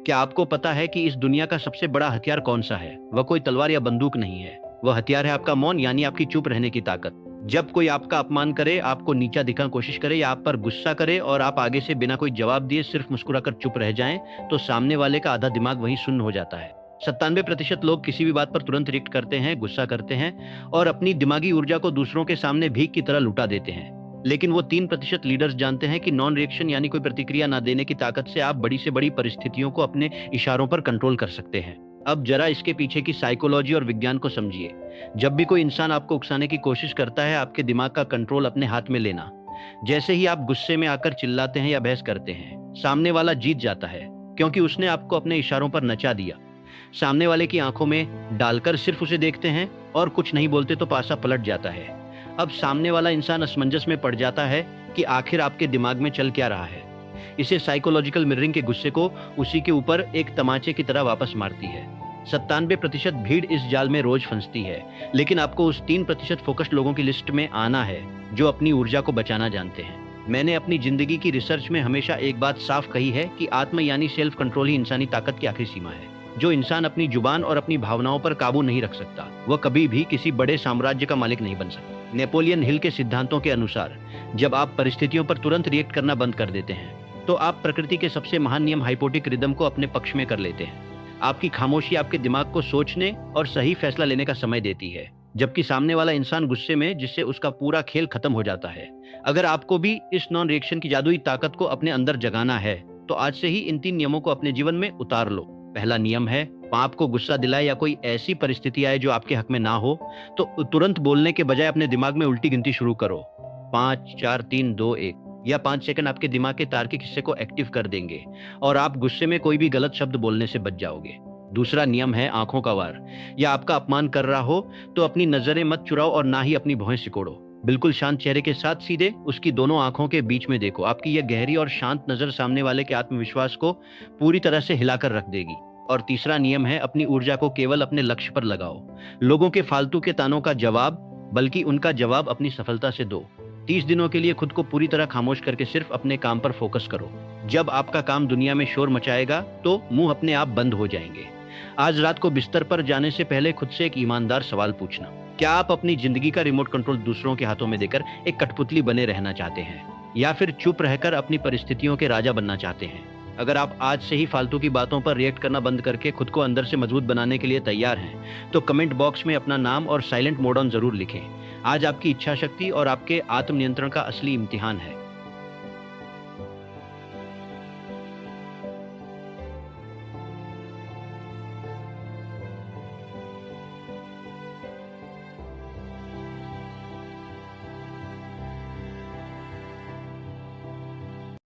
क्या आपको पता है कि इस दुनिया का सबसे बड़ा हथियार कौन सा है? वह कोई तलवार या बंदूक नहीं है। वह हथियार है आपका मौन, यानी आपकी चुप रहने की ताकत। जब कोई आपका अपमान करे, आपको नीचा दिखाने की कोशिश करे या आप पर गुस्सा करे और आप आगे से बिना कोई जवाब दिए सिर्फ मुस्कुराकर चुप रह जाएं, तो सामने वाले का आधा दिमाग वहीं शून्य हो जाता है। 97% लोग किसी भी बात पर तुरंत रिएक्ट करते हैं, गुस्सा करते हैं और अपनी दिमागी ऊर्जा को दूसरों के सामने भीख की तरह लुटा देते हैं। लेकिन वो 3% लीडर्स जानते हैं कि नॉन रिएक्शन यानी कोई प्रतिक्रिया ना देने की ताकत से आप बड़ी से बड़ी परिस्थितियों को अपने इशारों पर कंट्रोल कर सकते हैं। अब जरा इसके पीछे की साइकोलॉजी और विज्ञान को समझिए। जब भी कोई इंसान आपको उकसाने की कोशिश करता है, आपके दिमाग का कंट्रोल अपने हाथ में लेना। जैसे ही आप गुस्से में आकर चिल्लाते हैं या बहस करते हैं, सामने वाला जीत जाता है, क्योंकि उसने आपको अपने इशारों पर नचा दिया। सामने वाले की आंखों में डालकर सिर्फ उसे देखते हैं और कुछ नहीं बोलते तो पासा पलट जाता है। अब सामने वाला इंसान असमंजस में पड़ जाता है कि आखिर आपके दिमाग में चल क्या रहा है। इसे साइकोलॉजिकल मिररिंग के गुस्से को उसी के ऊपर एक तमाचे की तरह वापस मारती है। 97% भीड़ इस जाल में रोज फंसती है, लेकिन आपको उस 3% फोकस्ड लोगों की लिस्ट में आना है जो अपनी ऊर्जा को बचाना जानते हैं। मैंने अपनी जिंदगी की रिसर्च में हमेशा एक बात साफ कही है कि आत्म यानी सेल्फ कंट्रोल ही इंसानी ताकत की आखिरी सीमा है। जो इंसान अपनी जुबान और अपनी भावनाओं पर काबू नहीं रख सकता, वह कभी भी किसी बड़े साम्राज्य का मालिक नहीं बन सकता। नेपोलियन हिल के सिद्धांतों के अनुसार, जब आप परिस्थितियों पर तुरंत रिएक्ट करना बंद कर देते हैं, तो आप प्रकृति के सबसे महान नियम हाइपोटिक रिदम को अपने पक्ष में कर लेते हैं। आपकी खामोशी आपके दिमाग को सोचने और सही फैसला लेने का समय देती है, जबकि सामने वाला इंसान गुस्से में, जिससे उसका पूरा खेल खत्म हो जाता है। अगर आपको भी इस नॉन रिएक्शन की जादुई ताकत को अपने अंदर जगाना है, तो आज से ही इन 3 नियमों को अपने जीवन में उतार लो। पहला नियम है, आपको गुस्सा दिलाए या कोई ऐसी परिस्थिति आए जो आपके हक में ना हो, तो तुरंत बोलने के बजाय अपने दिमाग में उल्टी गिनती शुरू करो। 5, 4, 3, 2, 1 या 5 सेकंड आपके दिमाग के तार्किक हिस्से को एक्टिव कर देंगे और आप गुस्से में कोई भी गलत शब्द बोलने से बच जाओगे। दूसरा नियम है आंखों का वार। या आपका अपमान कर रहा हो तो अपनी नजरें मत चुराओ और ना ही अपनी भौहें सिकोड़ो। बिल्कुल शांत चेहरे के साथ सीधे उसकी दोनों आंखों के बीच में देखो। आपकी यह गहरी और शांत नजर सामने वाले के आत्मविश्वास को पूरी तरह से हिलाकर रख देगी। और तीसरा नियम है, अपनी ऊर्जा को केवल अपने लक्ष्य पर लगाओ। लोगों के फालतू के तानों का जवाब, बल्कि उनका जवाब अपनी सफलता से दो। 30 दिनों के लिए खुद को पूरी तरह खामोश करके सिर्फ अपने काम पर फोकस करो। जब आपका काम दुनिया में शोर मचाएगा, तो मुंह अपने आप बंद हो जाएंगे। आज रात को बिस्तर पर जाने से पहले खुद से एक ईमानदार सवाल पूछना, क्या आप अपनी जिंदगी का रिमोट कंट्रोल दूसरों के हाथों में देकर एक कठपुतली बने रहना चाहते हैं, या फिर चुप रहकर अपनी परिस्थितियों के राजा बनना चाहते हैं? अगर आप आज से ही फालतू की बातों पर रिएक्ट करना बंद करके खुद को अंदर से मजबूत बनाने के लिए तैयार हैं, तो कमेंट बॉक्स में अपना नाम और साइलेंट मोड ऑन जरूर लिखें। आज आपकी इच्छा शक्ति और आपके आत्म नियंत्रण का असली इम्तिहान है।